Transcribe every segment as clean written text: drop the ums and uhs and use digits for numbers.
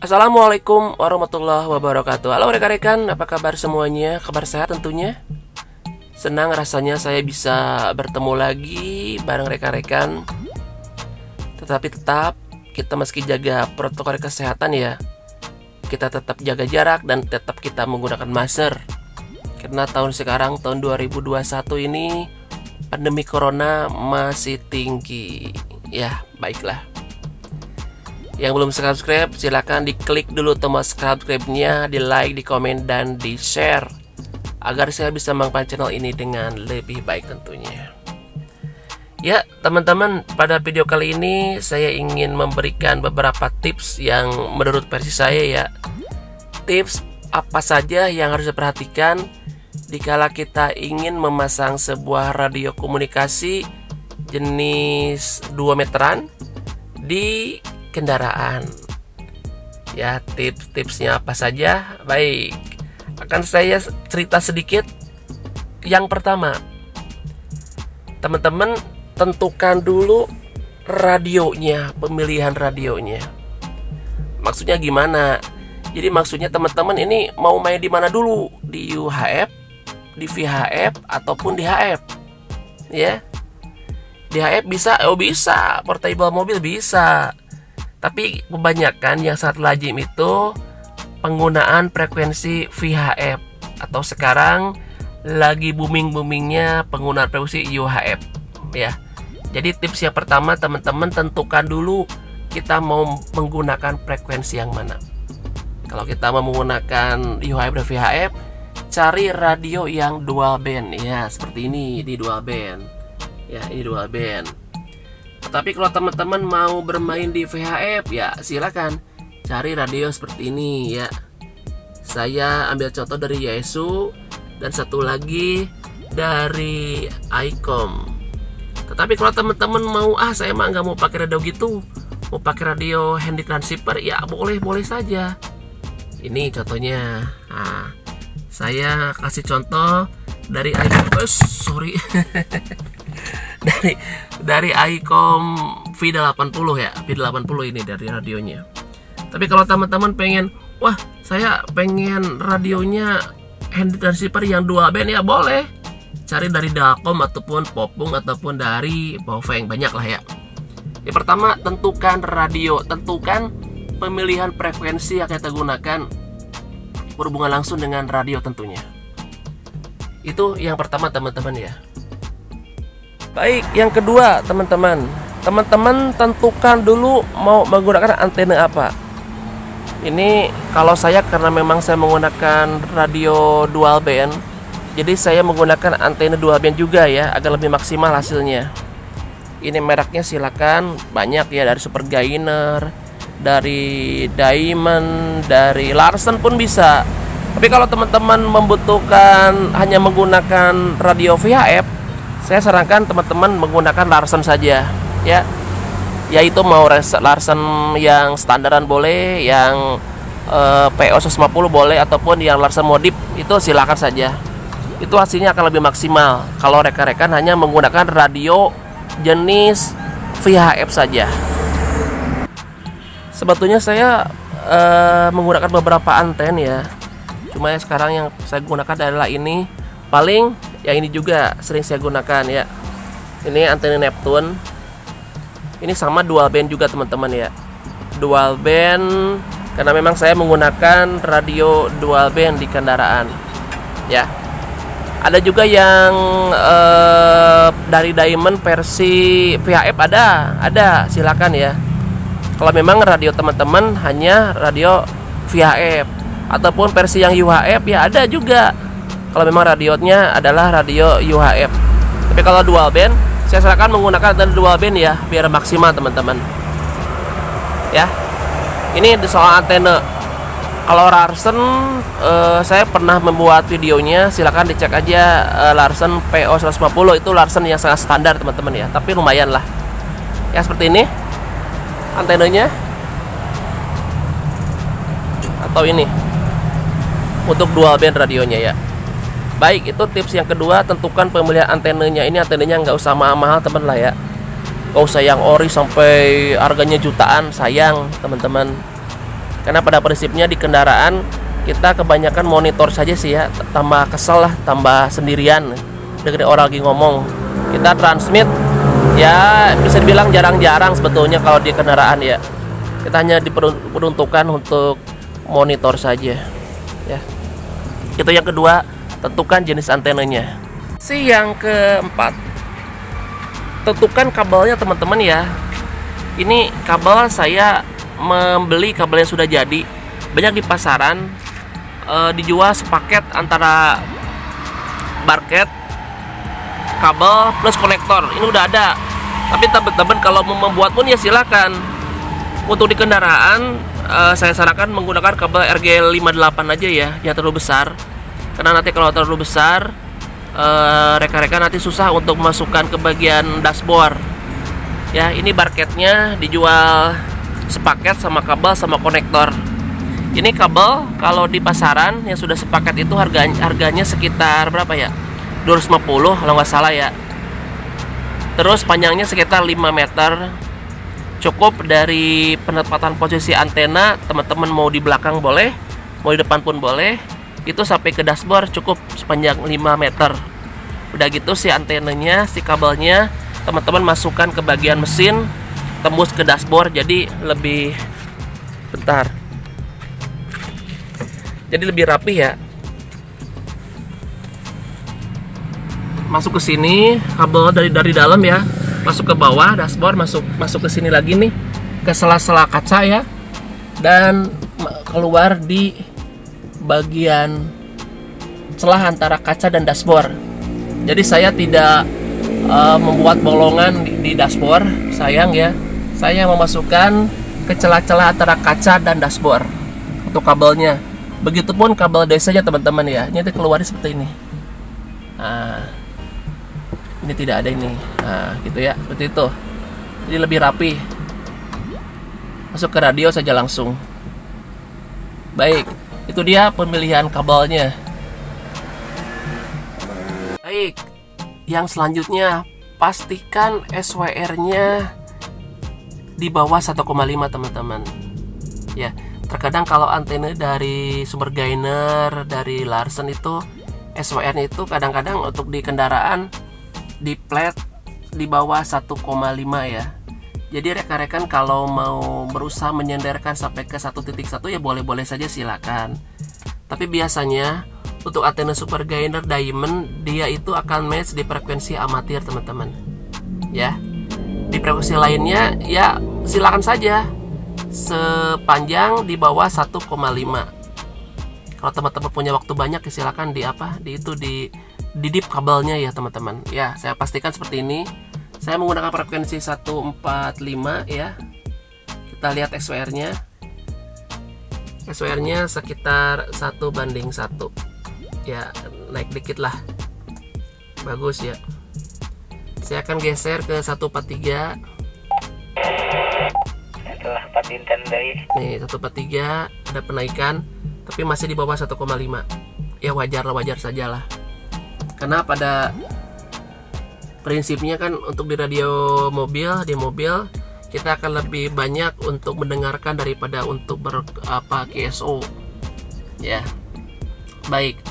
Assalamualaikum warahmatullahi wabarakatuh. Halo rekan-rekan, apa kabar semuanya? Kabar sehat tentunya. Senang rasanya saya bisa bertemu lagi bareng rekan-rekan. Tetapi tetap kita meski jaga protokol kesehatan ya. Kita tetap jaga jarak dan tetap kita menggunakan masker. Karena tahun sekarang, tahun 2021 ini pandemi corona masih tinggi. Ya, baiklah. Yang belum subscribe, silakan diklik dulu tombol subscribe-nya, di like, di komen, dan di share agar saya bisa mengembangkan channel ini dengan lebih baik tentunya. Ya teman-teman, pada video kali ini saya ingin memberikan beberapa tips yang menurut versi saya ya. Tips apa saja yang harus diperhatikan dikala kita ingin memasang sebuah radio komunikasi jenis 2 meteran di kendaraan. Ya, tips-tipsnya apa saja? Baik, akan saya cerita sedikit. Yang pertama, teman-teman tentukan dulu radionya, pemilihan radionya. Maksudnya gimana? Jadi maksudnya teman-teman ini mau main di mana dulu? Di UHF, di VHF, ataupun di HF? Ya, di HF bisa, bisa, portable mobil bisa. Tapi kebanyakan yang sangat lazim itu penggunaan frekuensi VHF, atau sekarang lagi booming-boomingnya penggunaan frekuensi UHF ya. Jadi tips yang pertama, teman-teman tentukan dulu kita mau menggunakan frekuensi yang mana. Kalau kita mau menggunakan UHF dan VHF, cari radio yang dual band ya, seperti ini, di dual band. Ya, ini dual band. Tapi kalau teman-teman mau bermain di VHF ya silakan cari radio seperti ini ya. Saya ambil contoh dari Yaesu dan satu lagi dari Icom. Tetapi kalau teman-teman mau saya mah nggak mau pakai radio gitu, mau pakai radio handy transceiver ya boleh saja. Ini contohnya. Nah, saya kasih contoh dari Icom. Sorry. dari Icom V80 ya, V80 ini dari radionya. Tapi kalau teman-teman pengen, wah saya pengen radionya handy transceiver yang dual band ya boleh. Cari dari Dalcom ataupun Popung ataupun dari Baofeng, banyak lah ya. Yang pertama, tentukan radio, tentukan pemilihan frekuensi yang kita gunakan berhubungan langsung dengan radio tentunya. Itu yang pertama teman-teman ya. Baik, yang kedua teman-teman tentukan dulu mau menggunakan antena apa. Ini kalau saya karena memang saya menggunakan radio dual band, jadi saya menggunakan antena dual band juga ya, agar lebih maksimal hasilnya. Ini mereknya silakan banyak ya, dari Supergainer, dari Diamond, dari Larsen pun bisa. Tapi kalau teman-teman membutuhkan hanya menggunakan radio VHF, saya sarankan teman-teman menggunakan Larsen saja ya. Yaitu mau Larsen yang standaran boleh, yang PO 150 boleh, ataupun yang Larsen modif itu silakan saja. Itu hasilnya akan lebih maksimal kalau rekan-rekan hanya menggunakan radio jenis VHF saja. Sebetulnya saya menggunakan beberapa anten ya. Cuma sekarang yang saya gunakan adalah ini. Paling yang ini juga sering saya gunakan ya. Ini antena Neptune. Ini sama dual band juga teman-teman ya. Dual band karena memang saya menggunakan radio dual band di kendaraan. Ya. Ada juga yang dari Diamond versi VHF ada, silakan ya. Kalau memang radio teman-teman hanya radio VHF ataupun versi yang UHF ya ada juga. Kalau memang radionya adalah radio UHF. Tapi kalau dual band, saya sarankan menggunakan dual band ya, biar maksimal teman-teman. Ya. Ini soal antena. Kalau Larsen, saya pernah membuat videonya, silakan dicek aja. Larsen PO 150 itu Larsen yang sangat standar teman-teman ya, tapi lumayan lah. Ya seperti ini antenanya. Atau ini untuk dual band radionya ya. Baik, itu tips yang kedua, tentukan pemilihan antenanya. Ini antenanya nggak usah mahal-mahal teman lah ya. Nggak usah yang ori sampai harganya jutaan, sayang teman-teman. Karena pada prinsipnya di kendaraan kita kebanyakan monitor saja sih ya, tambah kesel lah, tambah sendirian dengan orang lagi ngomong. Kita transmit ya bisa dibilang jarang-jarang sebetulnya kalau di kendaraan ya. Kita hanya diperuntukkan untuk monitor saja ya. Itu yang kedua, tentukan jenis antenanya. Yang keempat, tentukan kabelnya teman-teman ya. Ini kabel saya membeli kabel yang sudah jadi, banyak di pasaran dijual sepaket antara barket, kabel plus konektor. Ini udah ada. Tapi teman-teman kalau mau membuat pun ya silakan. Untuk di kendaraan saya sarankan menggunakan kabel RG58 aja ya, yang terlalu besar. Karena nanti kalau terlalu besar rekan-rekan nanti susah untuk memasukkan ke bagian dashboard. Ya, ini barketnya dijual sepaket sama kabel sama konektor. Ini kabel kalau di pasaran yang sudah sepaket itu harganya sekitar berapa ya? 250 kalau nggak salah ya. Terus panjangnya sekitar 5 meter. Cukup dari penempatan posisi antena, teman-teman mau di belakang boleh, mau di depan pun boleh. Itu sampai ke dashboard cukup sepanjang 5 meter. Udah gitu si antenanya, si kabelnya teman-teman masukkan ke bagian mesin, tembus ke dashboard, jadi lebih jadi lebih rapi ya. Masuk ke sini, kabel dari dalam ya, masuk ke bawah dashboard, masuk ke sini lagi nih, ke sela-sela kaca ya, dan keluar di bagian celah antara kaca dan dashboard. Jadi saya tidak membuat bolongan di dashboard, sayang ya. Saya memasukkan ke celah-celah antara kaca dan dashboard untuk kabelnya. Begitupun kabel DC-nya teman-teman ya. Ini keluarnya seperti ini. Nah, ini tidak ada ini. Nah, gitu ya, seperti itu. Jadi lebih rapi. Masuk ke radio saja langsung. Baik, itu dia pemilihan kabelnya. Baik, yang selanjutnya pastikan SWR-nya di bawah 1,5 teman-teman. Ya, terkadang kalau antena dari sumber Gainer, dari Larsen itu SWR-nya itu kadang-kadang untuk di kendaraan di plat di bawah 1,5 ya. Jadi rekan-rekan kalau mau berusaha menyenderkan sampai ke 1.1 ya boleh-boleh saja silakan. Tapi biasanya untuk antena super Gainer diamond dia itu akan match di frekuensi amatir teman-teman. Ya. Di frekuensi lainnya ya silakan saja sepanjang di bawah 1,5. Kalau teman-teman punya waktu banyak ya silakan di dip kabelnya ya teman-teman. Ya, saya pastikan seperti ini. Saya menggunakan frekuensi 145 ya. Kita lihat SWR-nya. SWR-nya sekitar 1:1. Ya, naik dikit lah. Bagus ya. Saya akan geser ke 143. Setelah 4 inten dari Nih, 143 ada penaikan, tapi masih di bawah 1,5. Ya wajar sajalah. Karena pada prinsipnya kan untuk di radio mobil, di mobil kita akan lebih banyak untuk mendengarkan daripada untuk QSO. Ya. Baik.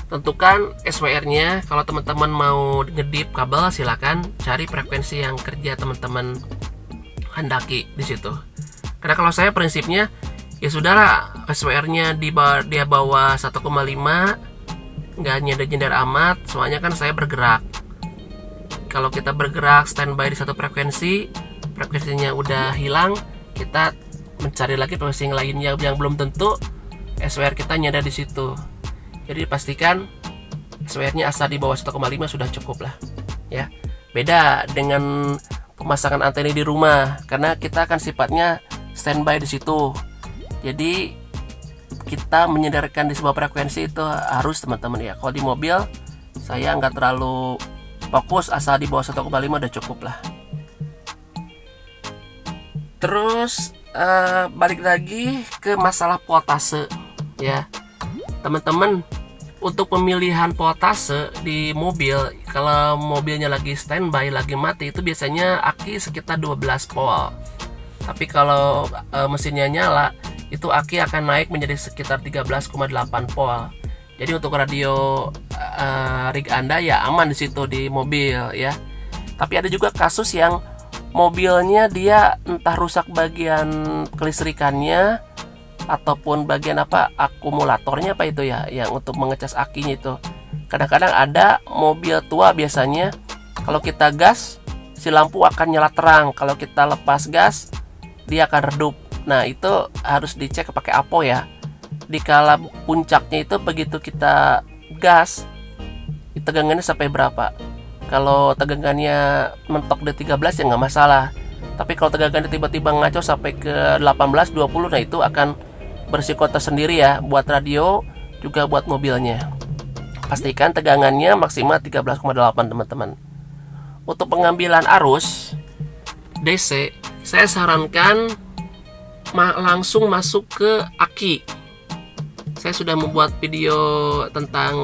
Tentukan SWR-nya. Kalau teman-teman mau ngedip kabel silakan cari frekuensi yang kerja teman-teman hendaki di situ. Karena kalau saya prinsipnya ya sudahlah SWR-nya di bawah 1,5, nggak nyender-nyender amat, soalnya kan saya bergerak. Kalau kita bergerak standby di satu frekuensinya udah hilang, kita mencari lagi frekuensi yang lainnya yang belum tentu SWR kita nyender di situ. Jadi pastikan SWR-nya asal di bawah 1,5 sudah cukup lah. Ya. Beda dengan pemasangan antena di rumah, karena kita akan sifatnya standby di situ. Jadi kita menyendarkan di sebuah frekuensi itu harus teman-teman ya. Kalau di mobil saya nggak terlalu fokus, asal di bawah 1,5 udah cukup lah. Terus balik lagi ke masalah voltase ya teman-teman. Untuk pemilihan voltase di mobil, kalau mobilnya lagi standby, lagi mati, itu biasanya aki sekitar 12 volt. Tapi kalau mesinnya nyala, itu aki akan naik menjadi sekitar 13,8 volt. Jadi untuk radio rig Anda ya aman di situ di mobil ya. Tapi ada juga kasus yang mobilnya dia entah rusak bagian kelistrikannya ataupun bagian akumulatornya itu ya, yang untuk mengecas akinya itu. Kadang-kadang ada mobil tua biasanya kalau kita gas si lampu akan nyala terang, kalau kita lepas gas dia akan redup. Nah itu harus dicek pakai apo ya. Dikala puncaknya itu begitu kita gas, tegangannya sampai berapa. Kalau tegangannya mentok di 13 ya nggak masalah. Tapi kalau tegangannya tiba-tiba ngaco sampai ke 18, 20, nah itu akan berisiko tersendiri ya buat radio juga buat mobilnya. Pastikan tegangannya maksimal 13,8 teman-teman. Untuk pengambilan arus DC, saya sarankan langsung masuk ke aki. Saya sudah membuat video tentang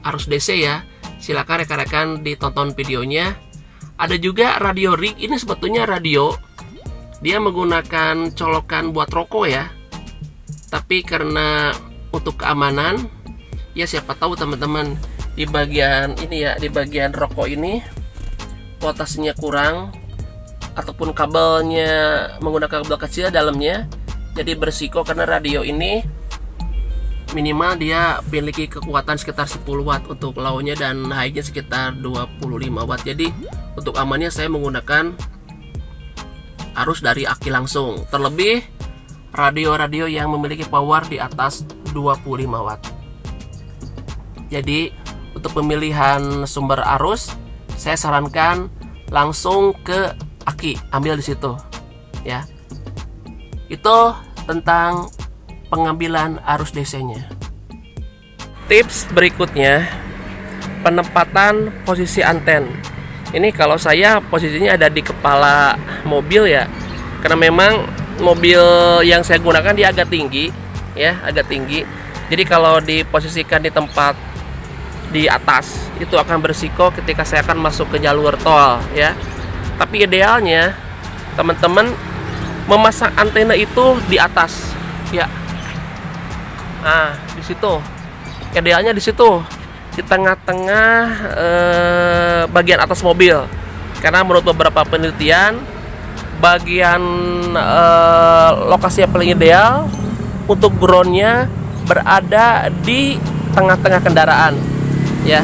arus DC ya. Silakan rekan-rekan ditonton videonya. Ada juga radio rig, ini sebetulnya radio. Dia menggunakan colokan buat rokok ya. Tapi karena untuk keamanan, ya siapa tahu teman-teman di bagian ini ya, di bagian rokok ini voltasenya kurang ataupun kabelnya menggunakan kabel kecil dalamnya, jadi berisiko karena radio ini minimal dia memiliki kekuatan sekitar 10 watt untuk low-nya dan high-nya sekitar 25 watt. Jadi untuk amannya saya menggunakan arus dari aki langsung. Terlebih radio-radio yang memiliki power di atas 25 watt. Jadi untuk pemilihan sumber arus saya sarankan langsung ke aki, ambil di situ ya. Itu tentang pengambilan arus DC-nya. Tips berikutnya, penempatan posisi anten. Ini kalau saya posisinya ada di kepala mobil ya, karena memang mobil yang saya gunakan dia agak tinggi ya, agak tinggi. Jadi kalau diposisikan di tempat di atas itu akan berisiko ketika saya akan masuk ke jalur tol ya. Tapi idealnya teman-teman memasang antena itu di atas ya. Nah, di situ. Idealnya di situ, di tengah-tengah bagian atas mobil. Karena menurut beberapa penelitian, bagian lokasi yang paling ideal untuk groundnya berada di tengah-tengah kendaraan ya.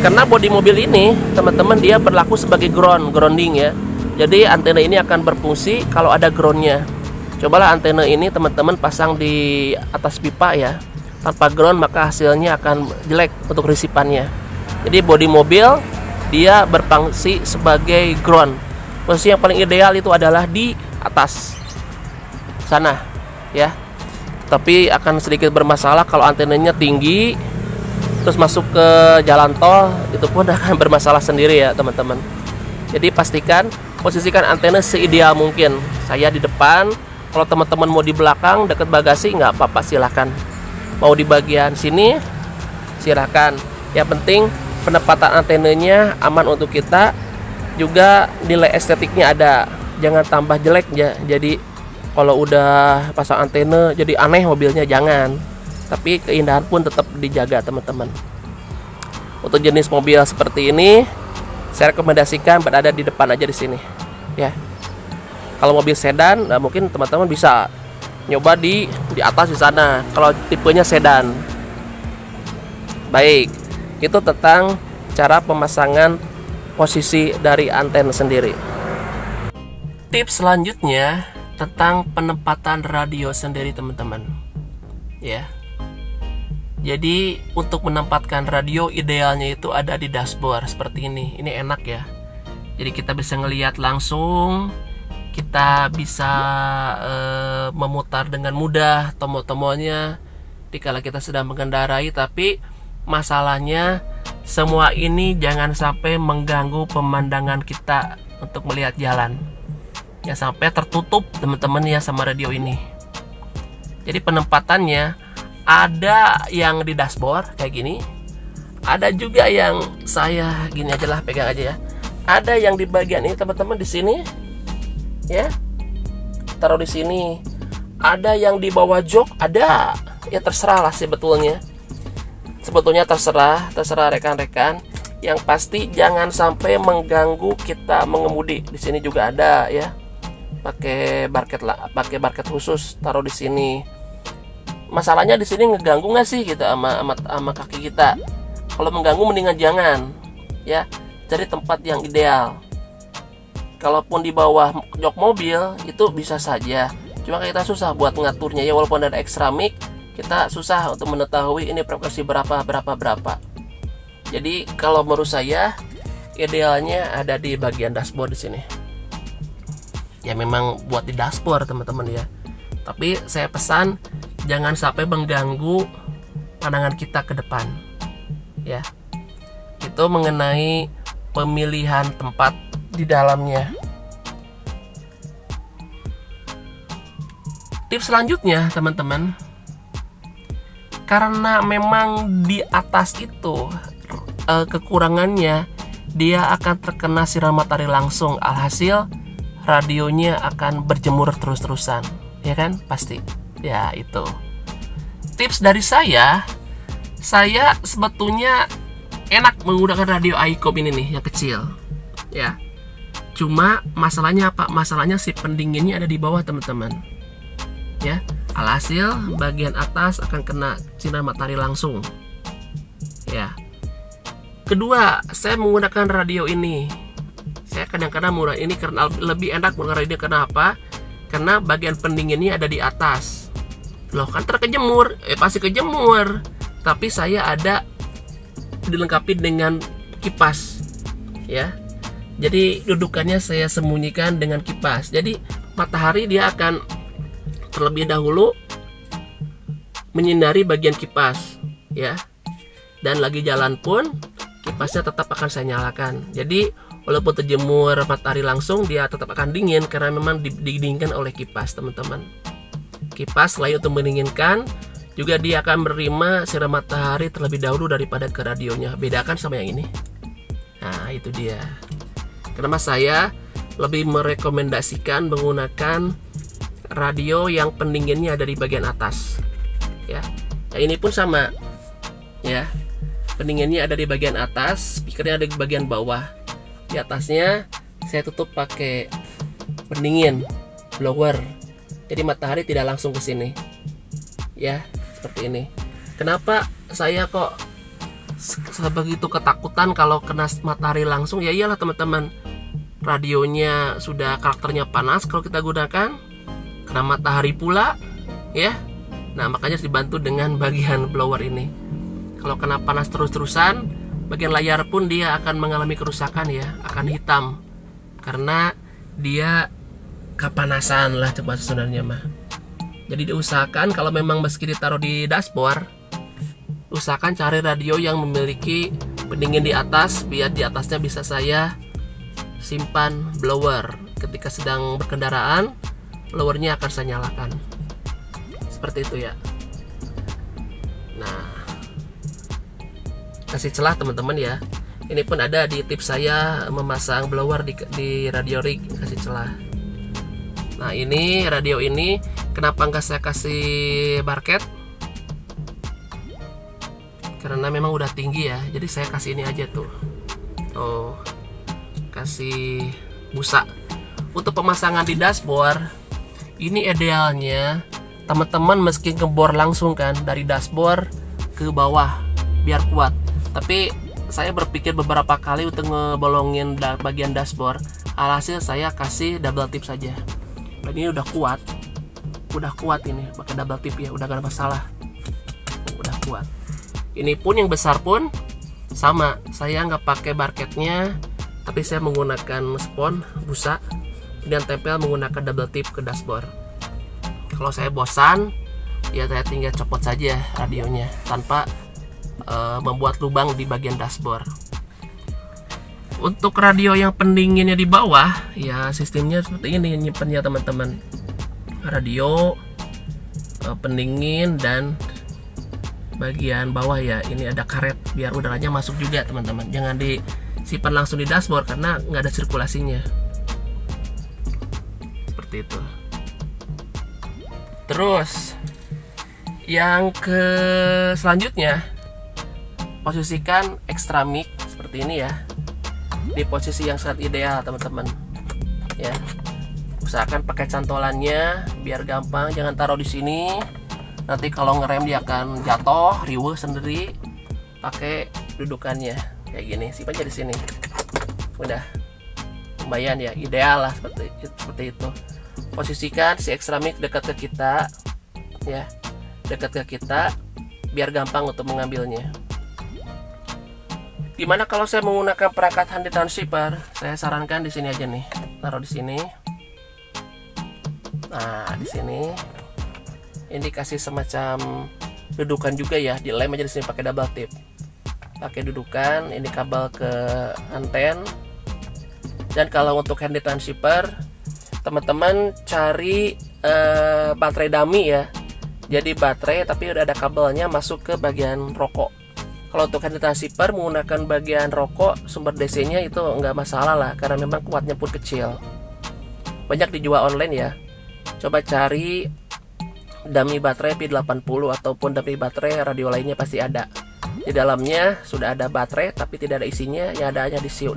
Karena bodi mobil ini teman-teman dia berlaku sebagai grounding ya. Jadi antena ini akan berfungsi kalau ada groundnya. Cobalah antena ini teman-teman pasang di atas pipa ya, tanpa ground maka hasilnya akan jelek untuk resipannya. Jadi bodi mobil dia berfungsi sebagai ground. Posisi yang paling ideal itu adalah di atas sana ya. Tapi akan sedikit bermasalah kalau antenanya tinggi terus masuk ke jalan tol, itu pun akan bermasalah sendiri ya teman-teman. Jadi pastikan posisikan antena seideal mungkin. Saya di depan, kalau teman-teman mau di belakang dekat bagasi nggak apa-apa, silahkan. Mau di bagian sini silahkan. Yang penting penempatan antenanya aman untuk kita, juga nilai estetiknya ada, jangan tambah jelek ya. Jadi kalau udah pasang antena jadi aneh mobilnya, jangan. Tapi keindahan pun tetap dijaga teman-teman. Untuk jenis mobil seperti ini saya rekomendasikan berada di depan aja di sini ya. Kalau mobil sedan, nah mungkin teman-teman bisa nyoba di atas di sana kalau tipenya sedan. Baik, itu tentang cara pemasangan posisi dari antena sendiri. Tips selanjutnya tentang penempatan radio sendiri teman-teman ya. Jadi untuk menempatkan radio idealnya itu ada di dashboard seperti ini. Ini enak ya. Jadi kita bisa ngelihat langsung, kita bisa memutar dengan mudah tombol-tombolnya dikala kita sedang mengendarai. Tapi masalahnya semua ini jangan sampai mengganggu pemandangan kita untuk melihat jalan. Ya sampai tertutup teman-teman ya sama radio ini. Jadi penempatannya ada yang di dashboard kayak gini, ada juga yang saya gini aja lah, pegang aja ya. Ada yang di bagian ini teman-teman di sini ya, taruh di sini. ada yang di bawah jok, ada. Ya terserah lah sebetulnya terserah rekan-rekan. Yang pasti jangan sampai mengganggu kita mengemudi. Di sini juga ada ya, pakai barket khusus taruh di sini. Masalahnya di sini ngeganggu nggak sih kita sama kaki kita? Kalau mengganggu mendingan jangan ya, cari tempat yang ideal. Kalaupun di bawah jok mobil itu bisa saja, cuma kita susah buat ngaturnya ya, walaupun ada extra mic kita susah untuk mengetahui ini frekuensi berapa. Jadi kalau menurut saya idealnya ada di bagian dashboard di sini. Ya memang buat di dashboard teman-teman ya. Tapi saya pesan jangan sampai mengganggu pandangan kita ke depan. Ya. Itu mengenai pemilihan tempat di dalamnya. Tips selanjutnya teman-teman, karena memang di atas itu kekurangannya dia akan terkena sinar matahari langsung, alhasil radionya akan berjemur terus-terusan, ya kan? Pasti. Ya, itu. Tips dari saya sebetulnya enak menggunakan radio iCom ini nih, yang kecil. Ya. Cuma masalahnya apa? Masalahnya si pendinginnya ada di bawah, teman-teman. Ya. Alhasil bagian atas akan kena sinar matahari langsung. Ya. Kedua, saya menggunakan radio ini. Saya kadang-kadang menggunakan ini karena lebih enak menggunakan radio. Kenapa? Karena bagian pendinginnya ada di atas. Loh kan terkejemur, pasti kejemur. Tapi saya ada dilengkapi dengan kipas, ya. Jadi dudukannya saya sembunyikan dengan kipas. Jadi matahari dia akan terlebih dahulu menyinari bagian kipas, ya. Dan lagi jalan pun kipasnya tetap akan saya nyalakan. Jadi walaupun terjemur matahari langsung, dia tetap akan dingin karena memang didinginkan oleh kipas, teman-teman. Kipas selain untuk mendinginkan, juga dia akan menerima sinar matahari terlebih dahulu daripada ke radionya. Bedakan sama yang ini. Nah, itu dia. Kenapa saya lebih merekomendasikan menggunakan radio yang pendinginnya ada di bagian atas. Ya. Yang ini pun sama. Ya. Pendinginnya ada di bagian atas, speakernya ada di bagian bawah. Di atasnya saya tutup pakai pendingin blower. Jadi matahari tidak langsung ke sini. Ya, seperti ini. Kenapa saya kok sebegitu ketakutan kalau kena matahari langsung? Ya iyalah teman-teman. Radionya sudah karakternya panas kalau kita gunakan. Kena matahari pula, ya. Nah, makanya harus dibantu dengan bagian blower ini. Kalau kena panas terus-terusan, bagian layar pun dia akan mengalami kerusakan ya, akan hitam. Karena dia kepanasan lah coba sebenarnya mah. Jadi diusahakan kalau memang meski ditaruh di dashboard, usahakan cari radio yang memiliki pendingin di atas, biar di atasnya bisa saya simpan blower. Ketika sedang berkendaraan, blowernya akan saya nyalakan. Seperti itu ya. Nah, kasih celah teman-teman ya. Ini pun ada di tips saya memasang blower di radio rig, kasih celah. Nah, ini radio ini kenapa nggak saya kasih barket? Karena memang udah tinggi ya. Jadi saya kasih ini aja tuh. Oh, kasih busa. Untuk pemasangan di dashboard, ini idealnya teman-teman meski ngebor langsung kan dari dashboard ke bawah biar kuat. Tapi saya berpikir beberapa kali untuk ngebolongin bagian dashboard. Alhasil saya kasih double tip saja. Dan ini udah kuat ini pakai double tip ya, udah gak ada masalah. Udah kuat. Ini pun yang besar pun sama. Saya nggak pakai barketnya, tapi saya menggunakan spons busa dan tempel menggunakan double tip ke dashboard. Kalau saya bosan, ya saya tinggal copot saja radionya tanpa membuat lubang di bagian dashboard. Untuk radio yang pendinginnya di bawah, ya sistemnya seperti ini nyimpennya teman-teman. Radio, pendingin dan bagian bawah ya. Ini ada karet biar udaranya masuk juga teman-teman. Jangan disimpan langsung di dashboard karena nggak ada sirkulasinya. Seperti itu. Terus yang ke selanjutnya, posisikan extra mic seperti ini ya, di posisi yang sangat ideal teman-teman ya. Usahakan pakai cantolannya biar gampang, jangan taruh di sini. Nanti kalau ngerem dia akan jatuh, riweuh sendiri. Pakai dudukannya kayak gini, simpan aja di sini. Udah lumayan ya, ideal lah seperti itu. Posisikan si extra mic dekat ke kita ya, dekat ke kita biar gampang untuk mengambilnya. Dimana kalau saya menggunakan perangkat hand transceiver, saya sarankan di sini aja nih, taruh di sini. Nah, di sini ini kasih semacam dudukan juga ya, dilem aja di sini pakai double tip. Pakai dudukan, ini kabel ke anten. Dan kalau untuk hand transceiver, teman-teman cari baterai dummy ya. Jadi baterai tapi udah ada kabelnya masuk ke bagian rokok. Kalau untuk hand transceiver menggunakan bagian rokok, sumber DC-nya itu nggak masalah lah, karena memang kuatnya pun kecil. Banyak dijual online ya. Coba cari dummy baterai P80 ataupun dummy baterai radio lainnya, pasti ada. Di dalamnya sudah ada baterai tapi tidak ada isinya, yang ada hanya DC1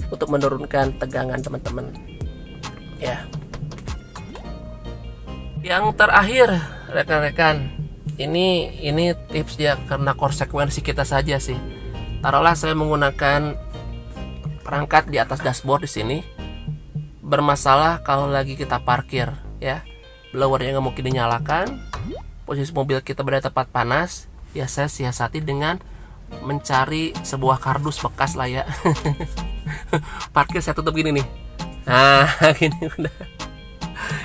untuk menurunkan tegangan teman-teman. Ya. Yang terakhir rekan-rekan, ini tips ya, karena konsekuensi kita saja sih. Taruhlah saya menggunakan perangkat di atas dashboard di sini. Bermasalah kalau lagi kita parkir ya, blowernya nggak mungkin dinyalakan, posisi mobil kita berada tepat panas ya. Saya siasati dengan mencari sebuah kardus bekas lah ya. Parkir saya tutup gini nih, nah gini udah.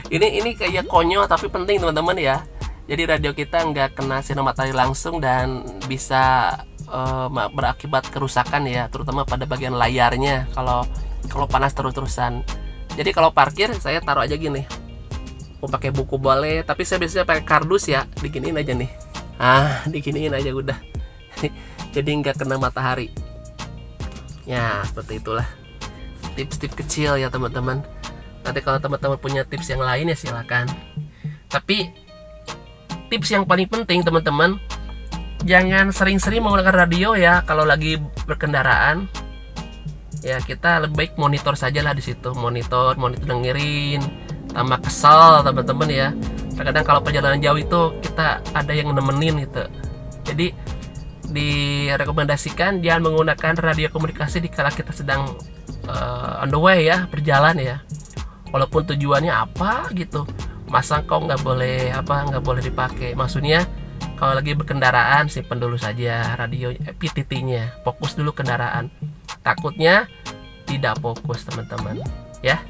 Ini kayak konyol tapi penting teman-teman ya. Jadi radio kita nggak kena sinar matahari langsung dan bisa berakibat kerusakan ya, terutama pada bagian layarnya kalau panas terus-terusan. Jadi kalau parkir saya taruh aja gini. Mau pakai buku boleh, tapi saya biasanya pakai kardus ya, diginiin aja nih. Diginiin aja udah. Jadi nggak kena matahari. Ya, seperti itulah. Tips-tips kecil ya teman-teman. Nanti kalau teman-teman punya tips yang lain ya silakan. Tapi tips yang paling penting teman-teman, jangan sering-sering menggunakan radio ya kalau lagi berkendaraan. Ya, kita lebih baik monitor saja lah di situ, monitor dengerin, tambah kesel teman-teman ya. Kadang kalau perjalanan jauh itu kita ada yang nemenin gitu. Jadi direkomendasikan jangan menggunakan radio komunikasi di kala kita sedang on the way ya, berjalan ya. Walaupun tujuannya apa gitu, masa kau nggak boleh dipakai. Maksudnya kalau lagi berkendaraan simpen dulu saja radio PTT-nya, fokus dulu kendaraan. Takutnya tidak fokus teman-teman ya.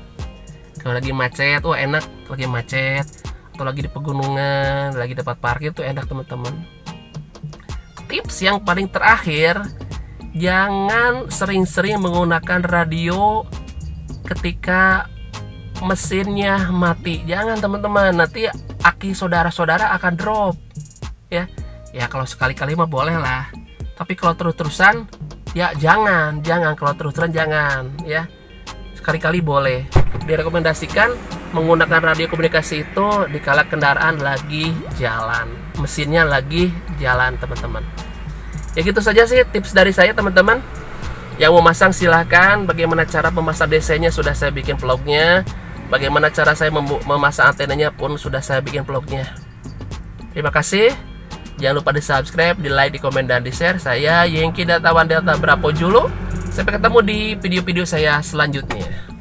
Kalau lagi macet, enak lagi macet, atau lagi di pegunungan, lagi dapat parkir tuh enak teman-teman. Tips yang paling terakhir, jangan sering-sering menggunakan radio ketika mesinnya mati. Jangan teman-teman, nanti aki saudara-saudara akan drop ya. Ya kalau sekali-kali mah boleh lah, tapi kalau terus-terusan ya jangan. Kalau terus-terusan jangan ya. Sekali-kali boleh. Direkomendasikan menggunakan radio komunikasi itu dikala kendaraan lagi jalan, mesinnya lagi jalan teman-teman. Ya gitu saja sih tips dari saya teman-teman. Yang mau masang silahkan. Bagaimana cara memasang DC-nya sudah saya bikin vlognya. Bagaimana cara saya memasang antenanya pun sudah saya bikin vlognya. Terima kasih. Jangan lupa di subscribe, di like, di komen, dan di share. Saya Yengki Datawan Delta Bravo Julu. Sampai ketemu di video-video saya selanjutnya.